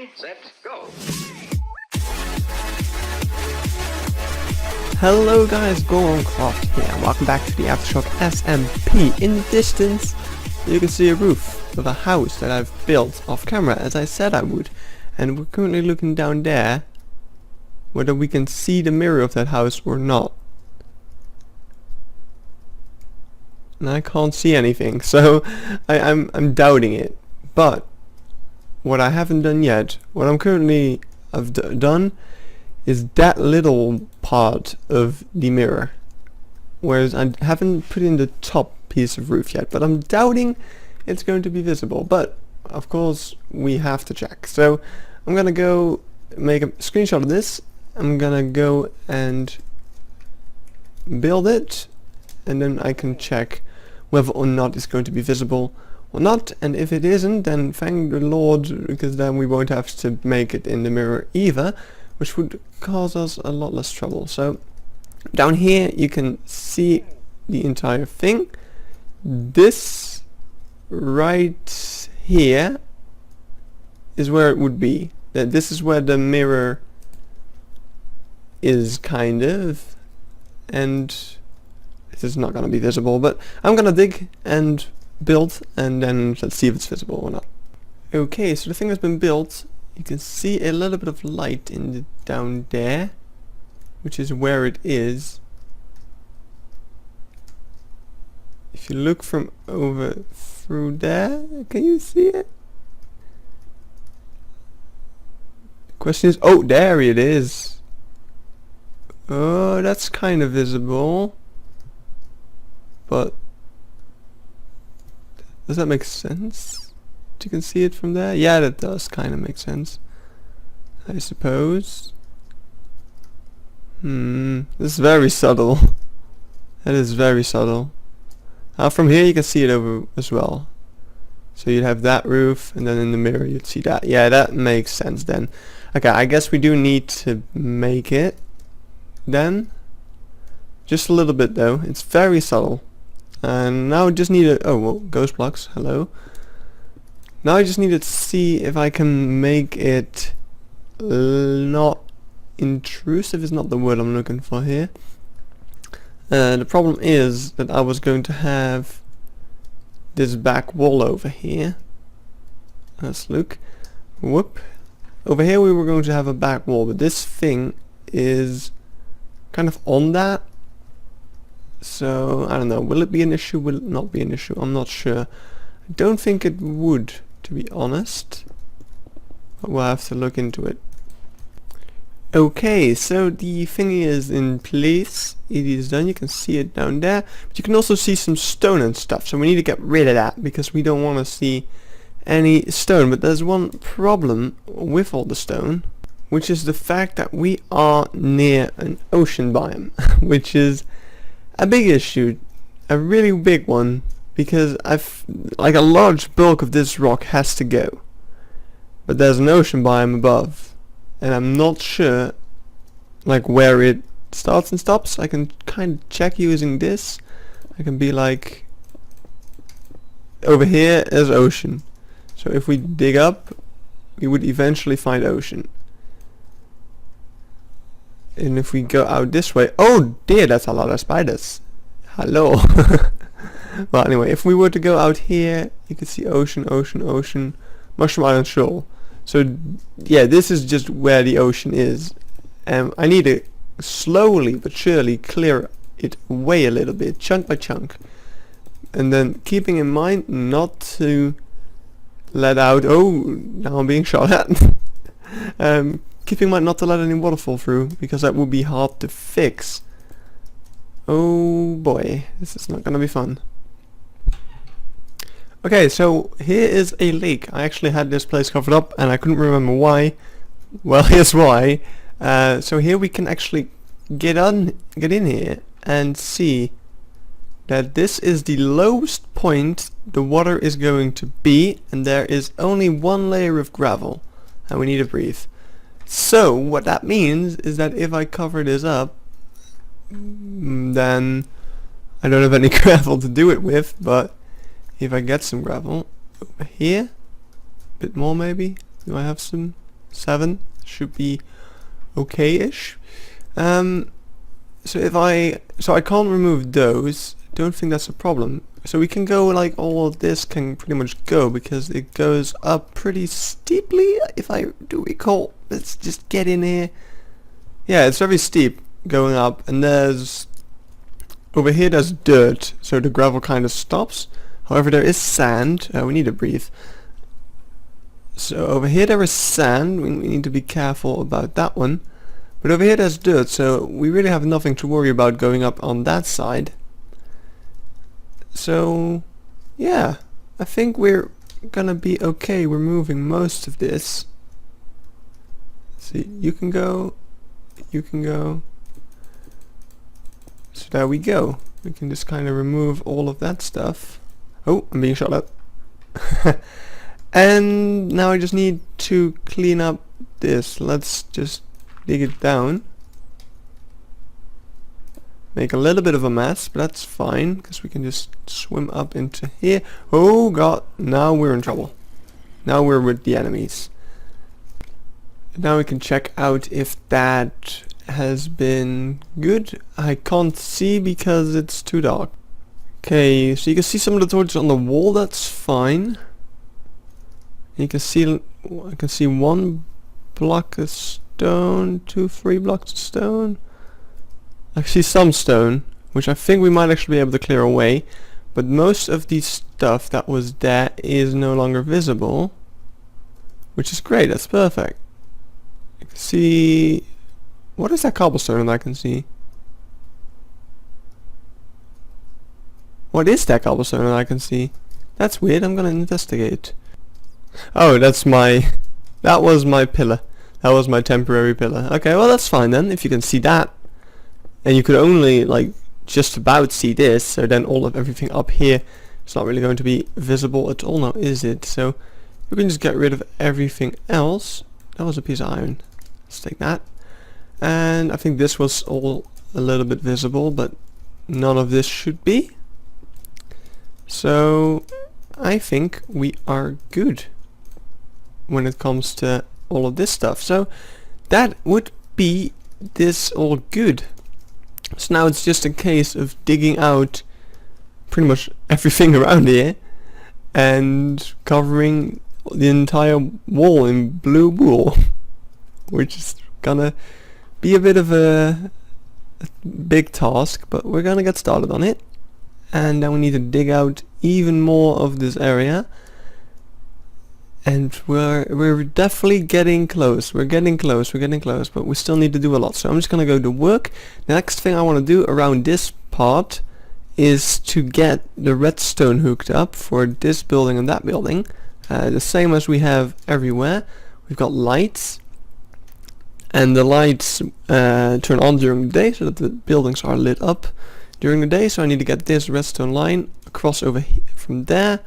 Ready, set, go. Hello guys, GoOnCraft here, and welcome back to the AfterShock SMP. In the distance, you can see a roof of a house that I've built off camera, as I said I would. And we're currently looking down there, whether we can see the mirror of that house or not. And I can't see anything, so I'm doubting it. But what I haven't done yet, what I'm currently done, is that little part of the mirror, whereas I haven't put in the top piece of roof yet, but I'm doubting it's going to be visible. But of course we have to check, so I'm gonna go make a screenshot of this. I'm gonna go and build it, and then I can check whether or not it's going to be visible or not. And if it isn't, then thank the Lord, because then we won't have to make it in the mirror either, which would cause us a lot less trouble. So down here you can see the entire thing. This right here is where it would be. This is where the mirror is, kind of, and this is not going to be visible, but I'm going to dig and build, and then let's see if it's visible or not. Okay, so the thing has been built. You can see a little bit of light down there, which is where it is. If you look from over through there, can you see it? The question is, oh, there it is. Oh, that's kind of visible. But does that make sense? You can see it from there? Yeah, that does kind of make sense, I suppose. This is very subtle. That is very subtle. From here you can see it over as well. So you'd have that roof, and then in the mirror you'd see that. Yeah, that makes sense then. Okay, I guess we do need to make it then. Just a little bit though. It's very subtle. And now I just need a... oh, well, ghost blocks. Hello. Now I just need to see if I can make it not intrusive is not the word I'm looking for here. The problem is that I was going to have this back wall over here. Let's look. Whoop. Over here we were going to have a back wall, but this thing is kind of on that. So I don't know, will it be an issue, will it not be an issue? I'm not sure. I don't think it would, to be honest, but we'll have to look into it. Okay, so the thing is in place. It is done. You can see it down there, but you can also see some stone and stuff, so we need to get rid of that because we don't want to see any stone. But there's one problem with all the stone, which is the fact that we are near an ocean biome, which is a big issue, a really big one, because like a large bulk of this rock has to go, but there's an ocean biome above, and I'm not sure like where it starts and stops. I can kind of check using this. I can be like, over here is ocean, so if we dig up we would eventually find ocean. And if we go out this way, oh dear, that's a lot of spiders. Hello. Well, anyway, if we were to go out here, you can see ocean, ocean, ocean, Mushroom Island Shoal. So yeah, this is just where the ocean is. I need to slowly but surely clear it away a little bit, chunk by chunk. And then keeping in mind not to let out... oh, now I'm being shot at. Keeping in mind not to let any water fall through, because that would be hard to fix. Oh boy, this is not gonna be fun. Okay, so here is a lake. I actually had this place covered up and I couldn't remember why. Well, here's why. So here we can actually get in here and see that this is the lowest point the water is going to be, and there is only one layer of gravel, and we need to breathe. So what that means is that if I cover this up, then I don't have any gravel to do it with. But if I get some gravel over here, a bit more maybe. Do I have some? 7 should be okay-ish. So I can't remove those. Don't think that's a problem. So we can go like all of this can pretty much go because it goes up pretty steeply, if I do recall. Let's just get in here. Yeah, it's very steep going up, and there's over here there's dirt, so the gravel kind of stops. However, there is sand. We need to breathe. So over here there is sand. We need to be careful about that one. But over here there's dirt, so we really have nothing to worry about going up on that side. So yeah, I think we're gonna be okay. We're moving most of this. See, you can go. So there we go. We can just kind of remove all of that stuff. Oh, I'm being shot at. And now I just need to clean up this. Let's just dig it down. Make a little bit of a mess, but that's fine, because we can just swim up into here. Oh god, now we're in trouble. Now we're with the enemies. Now we can check out if that has been good. I can't see because it's too dark. Okay, so you can see some of the torches on the wall, that's fine. You can see, I can see 1 block of stone, 2, 3 blocks of stone. I see some stone, which I think we might actually be able to clear away, but most of the stuff that was there is no longer visible, which is great. That's perfect. You can see, what is that cobblestone that I can see? What is that cobblestone that I can see? That's weird. I'm gonna investigate. Oh, that was my pillar. That was my temporary pillar. Okay, well that's fine then, if you can see that. And you could only like just about see this, so then all of everything up here is not really going to be visible at all now, is it? So we can just get rid of everything else. That was a piece of iron. Let's take that. And I think this was all a little bit visible, but none of this should be. So I think we are good when it comes to all of this stuff. So that would be this all good. So now it's just a case of digging out pretty much everything around here and covering the entire wall in blue wool, which is gonna be a bit of a big task, but we're gonna get started on it. And then we need to dig out even more of this area. And we're definitely getting close. We're getting close, but we still need to do a lot. So I'm just gonna go to work. The next thing I want to do around this part is to get the redstone hooked up for this building and that building. The same as we have everywhere. We've got lights, and the lights turn on during the day so that the buildings are lit up during the day. So I need to get this redstone line across over from there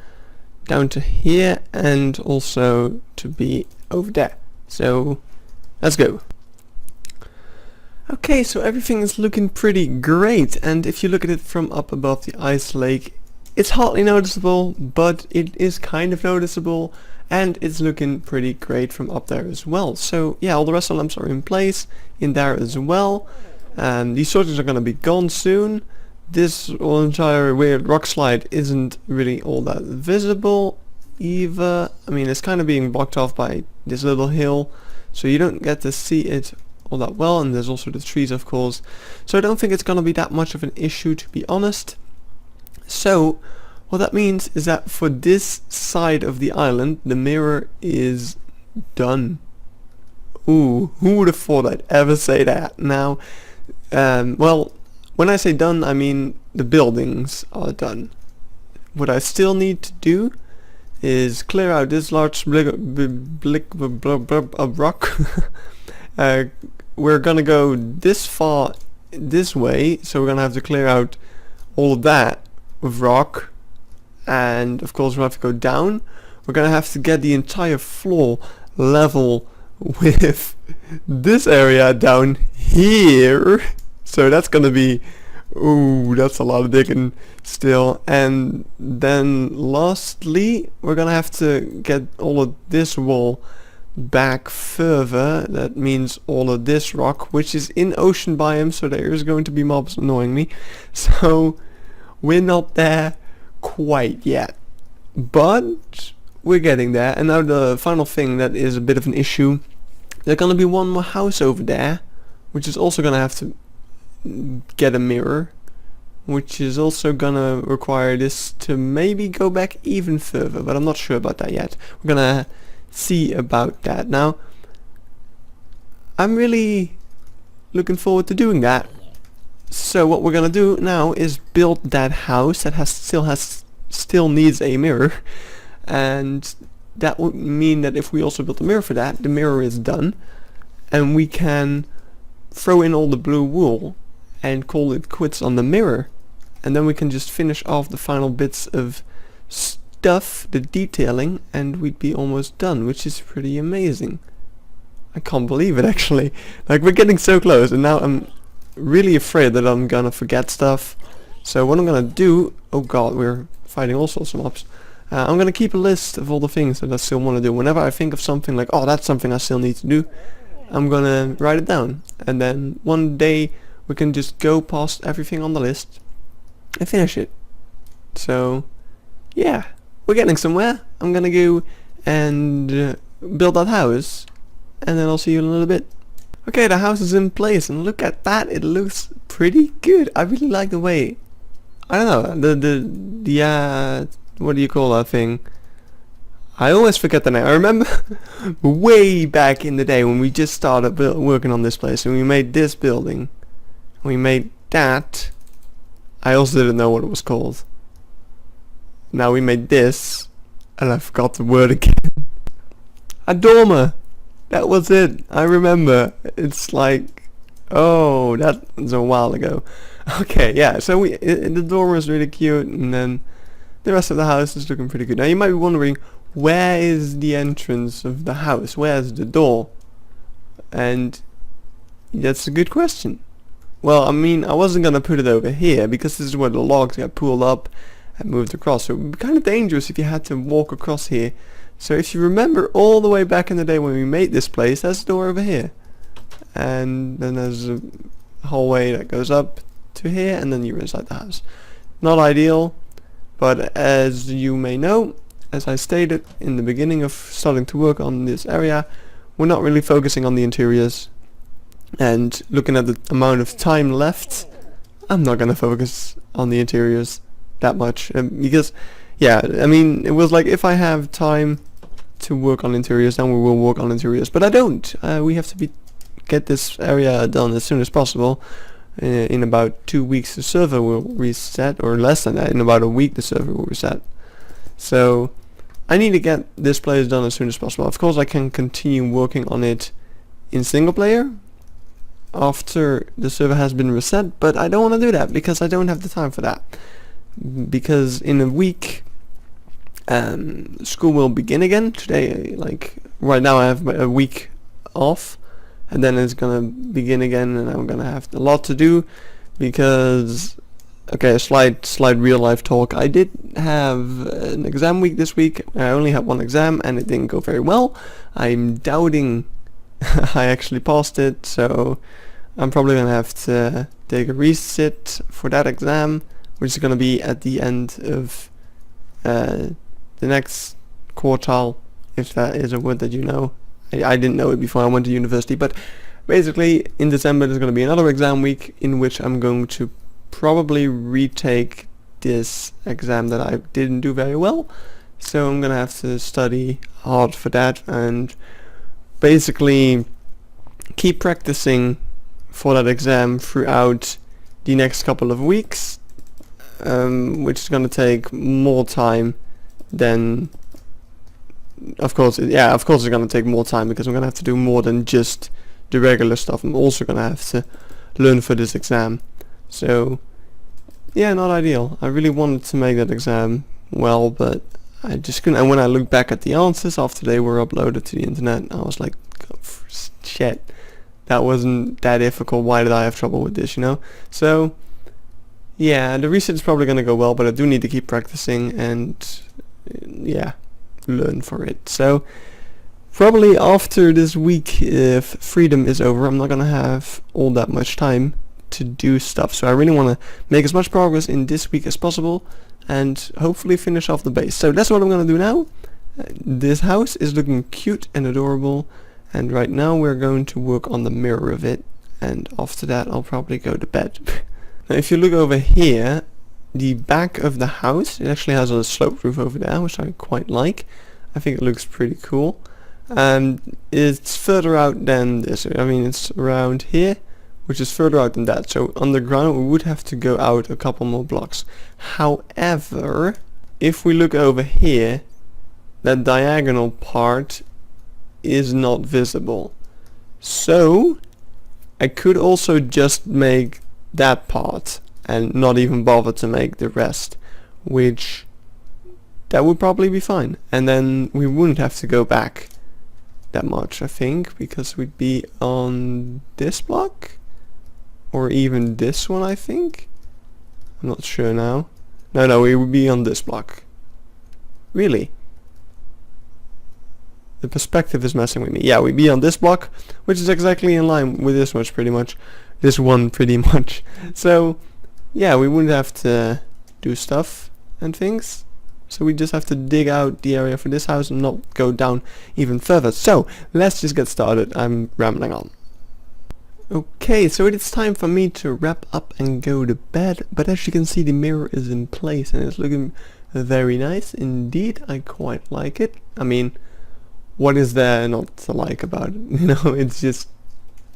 down to here, and also to be over there. So let's go. Okay, so everything is looking pretty great, and if you look at it from up above the ice lake, it's hardly noticeable, but it is kind of noticeable, and it's looking pretty great from up there as well. So yeah, all the rest of the lamps are in place in there as well. These torches are going to be gone soon. This whole entire weird rock slide isn't really all that visible either. I mean, it's kind of being blocked off by this little hill, so you don't get to see it all that well, and there's also the trees, of course. So I don't think it's going to be that much of an issue, to be honest. So what that means is that for this side of the island, the mirror is done. Ooh, who would have thought I'd ever say that? Now, well, when I say done, I mean the buildings are done. What I still need to do is clear out this large blick of rock. We're gonna go this far this way, so we're gonna have to clear out all of that with rock, and of course we'll have to go down. We're gonna have to get the entire floor level with this area down here. So that's gonna be, ooh, that's a lot of digging still. And then lastly, we're gonna have to get all of this wall back further, that means all of this rock, which is in ocean biome, so there is going to be mobs annoying me. So we're not there quite yet, but we're getting there. And now the final thing that is a bit of an issue, there's gonna be one more house over there, which is also gonna have to get a mirror, which is also gonna require this to maybe go back even further, but I'm not sure about that yet. We're gonna see about that. Now, I'm really looking forward to doing that. So what we're gonna do now is build that house that still needs a mirror, and that would mean that if we also build a mirror for that, the mirror is done, and we can throw in all the blue wool and call it quits on the mirror, and then we can just finish off the final bits of stuff, the detailing, and we'd be almost done, which is pretty amazing. I can't believe it, actually. Like, we're getting so close, and now I'm really afraid that I'm gonna forget stuff. So what I'm gonna do, oh god, we're fighting all sorts of mobs. I'm gonna keep a list of all the things that I still want to do. Whenever I think of something like, oh, that's something I still need to do, I'm gonna write it down, and then one day we can just go past everything on the list and finish it. So yeah, we're getting somewhere. I'm gonna go and build that house, and then I'll see you in a little bit. Okay, the house is in place, and look at that, it looks pretty good. I really like the way, I don't know, the what do you call that thing? I always forget the name. I remember way back in the day when we just started working on this place, and we made this building, we made that. I also didn't know what it was called. Now we made this, and I forgot the word again. A dormer. That was it. I remember. It's like, oh, that was a while ago. Okay, yeah. So the dormer is really cute, and then the rest of the house is looking pretty good. Now you might be wondering, where is the entrance of the house? Where's the door? And that's a good question. Well, I mean, I wasn't gonna put it over here because this is where the logs got pulled up and moved across. So it would be kind of dangerous if you had to walk across here. So if you remember all the way back in the day when we made this place, there's a door over here. And then there's a hallway that goes up to here, and then you're inside the house. Not ideal, but as you may know, as I stated in the beginning of starting to work on this area, we're not really focusing on the interiors. And looking at the amount of time left, I'm not gonna focus on the interiors that much, because yeah, I mean, it was like, if I have time to work on interiors, then we will work on interiors, but I don't. We have to get this area done as soon as possible. In about 2 weeks the server will reset, or less than that, in about a week the server will reset. So I need to get this place done as soon as possible. Of course I can continue working on it in single player after the server has been reset, but I don't want to do that because I don't have the time for that. Because in a week school will begin again. Today, like right now, I have a week off, and then it's gonna begin again, and I'm gonna have a lot to do because, okay, a slight real life talk. I did have an exam week this week. I only had one exam and it didn't go very well. I'm doubting I actually passed it, so I'm probably gonna have to take a resit for that exam, which is gonna be at the end of the next quartile, if that is a word that you know. I didn't know it before I went to university, but basically in December there's going to be another exam week in which I'm going to probably retake this exam that I didn't do very well. So I'm going to have to study hard for that and basically keep practicing for that exam throughout the next couple of weeks, which is going to take more time than, of course it's going to take more time because I'm going to have to do more than just the regular stuff. I'm also going to have to learn for this exam. So yeah, not ideal. I really wanted to make that exam well, but I just couldn't. And when I look back at the answers after they were uploaded to the internet, I was like, oh, shit, that wasn't that difficult. Why did I have trouble with this, you know? So yeah, the reset is probably going to go well, but I do need to keep practicing and yeah, learn for it. So Probably after this week, if freedom is over, I'm not gonna have all that much time to do stuff. So I really want to make as much progress in this week as possible, and hopefully finish off the base. So that's what I'm gonna do now. This house is looking cute and adorable, and right now we're going to work on the mirror of it, and after that I'll probably go to bed. Now if you look over here, the back of the house, it actually has a sloped roof over there, which I quite like. I think it looks pretty cool. And it's further out than this. I mean, it's around here, which is further out than that. So underground we would have to go out a couple more blocks. However, if we look over here, that diagonal part is not visible. So I could also just make that part and not even bother to make the rest, which that would probably be fine. And then we wouldn't have to go back that much, I think, because we'd be on this block or even this one, I think. I'm not sure now. No, we would be on this block. Really? The perspective is messing with me. Yeah, we'd be on this block, which is exactly in line with this much, pretty much. This one, pretty much. So, yeah, we wouldn't have to do stuff and things. So we just have to dig out the area for this house and not go down even further. So, let's just get started. I'm rambling on. Okay, so it's time for me to wrap up and go to bed. But as you can see, the mirror is in place and it's looking very nice indeed. I quite like it. I mean, what is there not to like about it? You know, it's just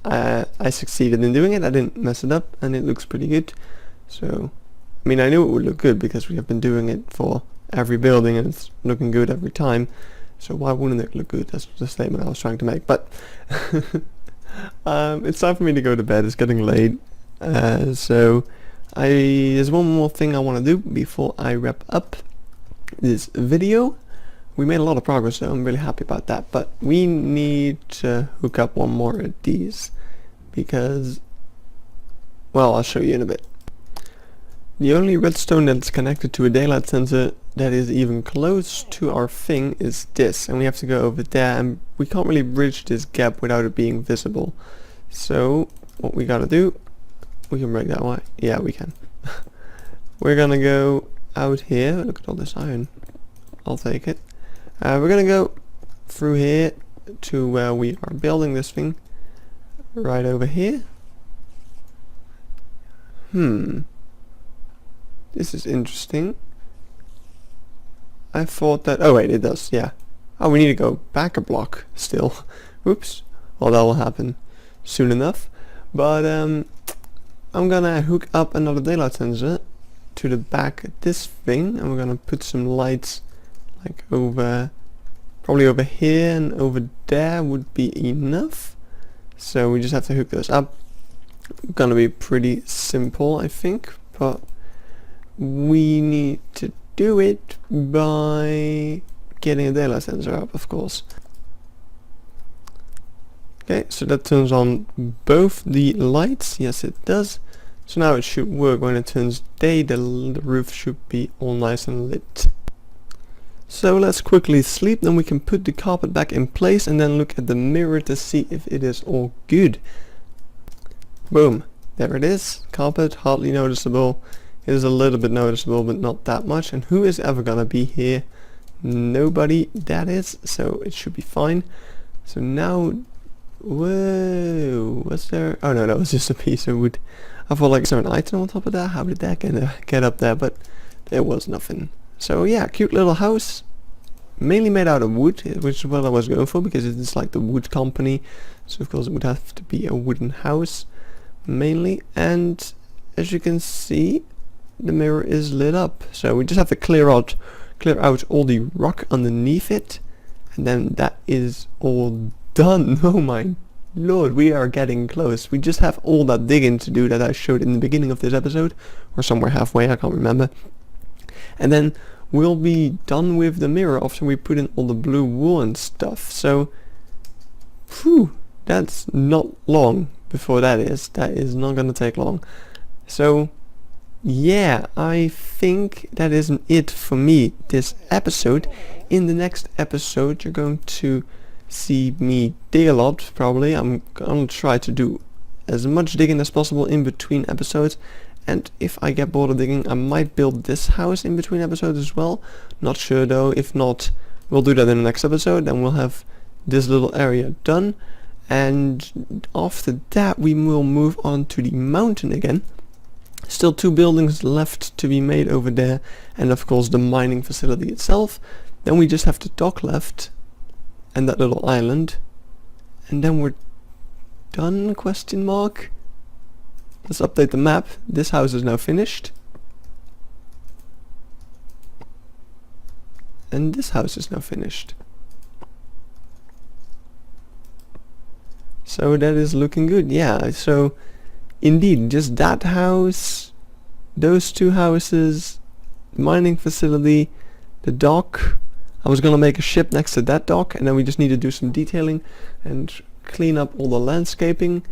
I succeeded in doing it. I didn't mess it up and it looks pretty good. So, I mean, I knew it would look good because we have been doing it for every building and it's looking good every time. So why wouldn't it look good? That's the statement I was trying to make. But it's time for me to go to bed. It's getting late. So there's one more thing I want to do before I wrap up this video. We made a lot of progress, so I'm really happy about that. But we need to hook up one more of these because, well, I'll show you in a bit. The only redstone that's connected to a daylight sensor that is even close to our thing is this, and we have to go over there, and we can't really bridge this gap without it being visible. So what we gotta do, we can break that way. Yeah, we can. We're gonna go out here. Look at all this iron. I'll take it. We're gonna go through here to where we are building this thing. Right over here. This is interesting. I thought that... Oh wait, it does, yeah. Oh, we need to go back a block still. Oops. Well, that will happen soon enough. But I'm gonna hook up another daylight sensor to the back of this thing, and we're gonna put some lights like over... Probably over here and over there would be enough. So we just have to hook those up. Gonna be pretty simple, I think, but we need to do it by getting a daylight sensor up, of course. Okay, so that turns on both the lights. Yes, it does. So now it should work. When it turns day, the roof should be all nice and lit. So let's quickly sleep, then we can put the carpet back in place and then look at the mirror to see if it is all good. Boom, there it is. Carpet, hardly noticeable. It is a little bit noticeable, but not that much. And who is ever gonna be here? Nobody, that is, so it should be fine. So now, whoa, what's there? Oh no, that was just a piece of wood. I thought, like, is there an item on top of that? How did that get up there? But there was nothing. So yeah, cute little house, mainly made out of wood, which is what I was going for because it is like the wood company. So of course it would have to be a wooden house, mainly. And as you can see, the mirror is lit up. So we just have to clear out all the rock underneath it, and then that is all done. Oh my lord, we are getting close. We just have all that digging to do that I showed in the beginning of this episode, or somewhere halfway, I can't remember. And then we'll be done with the mirror after we put in all the blue wool and stuff. So, phew, that's not long before that is. That is not gonna take long. So, yeah, I think that is it for me this episode. In the next episode, you're going to see me dig a lot, probably. I'm gonna try to do as much digging as possible in between episodes, and if I get bored of digging, I might build this house in between episodes as well. Not sure though. If not, we'll do that in the next episode, and we'll have this little area done. And after that we will move on to the mountain again. Still 2 buildings left to be made over there, and of course the mining facility itself. Then we just have the dock left and that little island, and then we're done, question mark. Let's update the map. This house is now finished, and this house is now finished. So that is looking good. Yeah, so indeed, just that house, those 2 houses, mining facility, the dock. I was gonna make a ship next to that dock, and then we just need to do some detailing and clean up all the landscaping,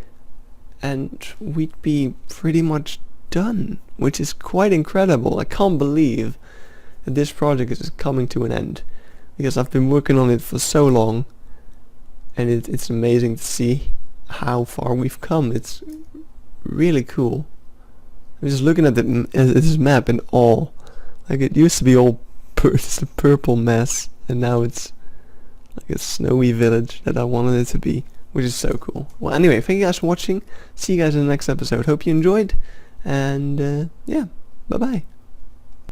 and we'd be pretty much done, which is quite incredible. I can't believe that this project is coming to an end, because I've been working on it for so long, and it's amazing to see how far we've come. It's really cool. I'm just looking at this map in awe. Like, it used to be all just a purple mess, and now it's like a snowy village that I wanted it to be, which is so cool. Well, anyway, thank you guys for watching. See you guys in the next episode. Hope you enjoyed, and yeah, bye bye.